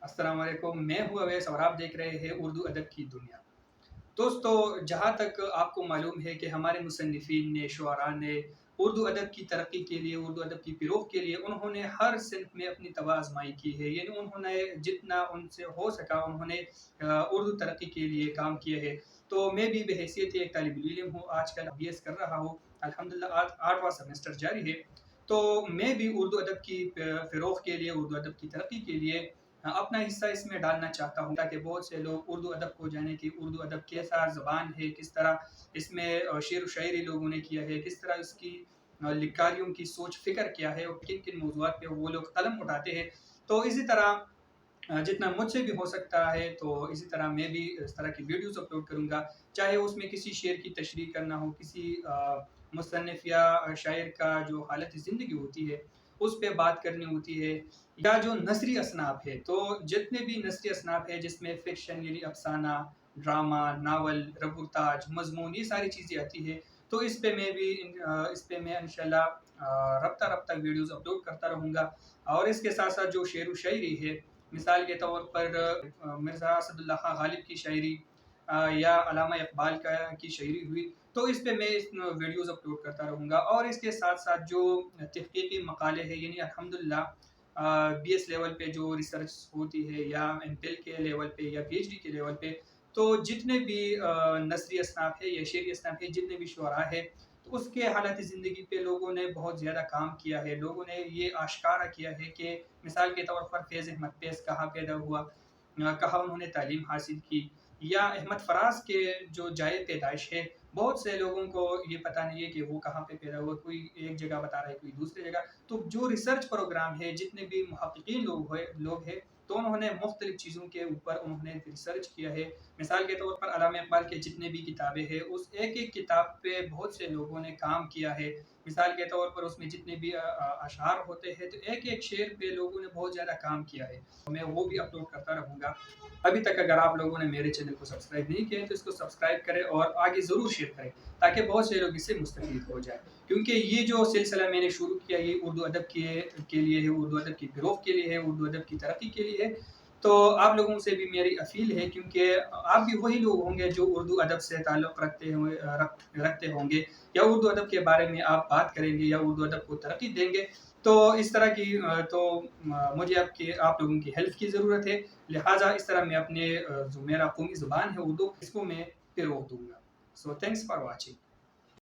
अस्सलाम वालेकुम, मैं हूँ अवैस और आप देख रहे हैं उर्दू अदब की दुनिया। दोस्तों, जहाँ तक आपको मालूम है कि हमारे मुसन्निफ़ीन ने, शुअरा ने उर्दू अदब की तरक्की के लिए, उर्दू अदब की फ़रोग़ के लिए उन्होंने हर सिन्फ़ में अपनी तबाह आज़माई की है। यानी उन्होंने जितना उनसे हो सका उन्होंने उर्दू तरक्की के लिए काम किया है। तो मैं भी बहैसियत एक तालिबुल इल्म हूँ, आजकल बीएस कर रहा हूँ। अल्हम्दुलिल्लाह 8वां सेमेस्टर जारी है। तो मैं भी उर्दू अदब की फ़रोग़ के लिए, उर्दू अदब की तरक्की के लिए अपना हिस्सा इसमें डालना चाहता हूँ, ताकि बहुत से लोग उर्दू अदब को जानें कि उर्दू अदब कैसा ज़बान है, किस तरह इसमें शेर व शायरी लोगों ने किया है, किस तरह इसकी लिखारियों की सोच फ़िक्र क्या है और किन-किन मौज़ूआत पे वो लोग कलम उठाते हैं। तो इसी तरह जितना मुझसे भी हो सकता है, तो इसी तरह मैं भी इस तरह की वीडियोज़ अपलोड करूँगा। चाहे उसमें किसी शेर की तशरीह करना हो, किसी मुसन्निफ़ या शायर का जो हालत ज़िंदगी होती है, उस पे बात करनी होती है, या जो नसरी असनाफ़ है, तो जितने भी नसरी असनाफ़ है जिसमें फ़िक्शन यानी अफ़साना, ड्रामा, नावल, रबुर्ताज, मज़मून ये सारी चीज़ें आती हैं। तो इस पे मैं इंशाअल्लाह रफ्ता-रफ्ता वीडियोज़ अपलोड करता रहूँगा। और इसके साथ-साथ जो शेर व शायरी है, मिसाल के तौर पर मिर्ज़ा असदुल्लाह खां गालिब की शायरी या अल्लामा इक़बाल की शायरी हुई, तो इस पे मैं वीडियोज़ अपलोड करता रहूँगा। और इसके साथ-साथ जो तहक़ीक़ी मक़ाले हैं, यानी अल्हम्दुलिल्लाह बीएस लेवल पे जो रिसर्च होती है, या एमफ़िल के लेवल पे या पीएचडी के लेवल पे, तो जितने भी नसरी असनाफ़ है या शेरी असनाफ़ है, जितने भी शुअरा है, तो उसके हालात ज़िंदगी पे लोगों ने बहुत ज़्यादा काम किया है। लोगों ने ये आश्कारा किया है कि मिसाल के तौर पर फ़ैज़ अहमद फ़ैज़ कहाँ पैदा हुआ, कहाँ उन्होंने तालीम हासिल की, या अहमद फ़राज़ के जो जाए पैदाइश है, बहुत से लोगों को ये पता नहीं है कि वो कहाँ पे पैदा हुआ, कोई एक जगह बता रहा है, कोई दूसरी जगह। तो जो रिसर्च प्रोग्राम है, जितने भी मुहक़्क़िक़ीन लोग हैं, तो उन्होंने मुख्तलिफ़ चीज़ों के ऊपर उन्होंने रिसर्च किया है। मिसाल के तौर पर अल्लामा इक़बाल की जितनी भी किताबें हैं, उस एक-एक किताब पे बहुत से लोगों ने काम किया है। मिसाल के तौर पर उसमें जितने भी अशआर होते हैं, तो एक-एक शेर पे लोगों ने बहुत ज़्यादा काम किया है। मैं वो भी अपलोड करता रहूँगा। अभी तक अगर आप लोगों ने मेरे चैनल को सब्सक्राइब नहीं किया है, तो इसको सब्सक्राइब करें और आगे ज़रूर शेयर करें, ताकि बहुत से लोग इससे मुस्तफ़ीद हो जाएँ। क्योंकि ये जो सिलसिला मैंने शुरू किया, ये उर्दू अदब के लिए है, उर्दू अदब की फ़रोग़ के लिए है, उर्दू अदब की तरक्की के लिए है। तो आप लोगों से भी मेरी अपील है, क्योंकि आप भी वही लोग होंगे जो उर्दू अदब से ताल्लुक़ रखते होंगे, या उर्दू अदब के बारे में आप बात करेंगे या उर्दू अदब को तरक्की देंगे। तो इस तरह की मुझे आप लोगों की हेल्प की ज़रूरत है। लिहाज़ा इस तरह मैं अपने जो मेरा कौमी ज़ुबान है उर्दू, इसको मैं फ़रोग़ दूँगा। So thanks for watching.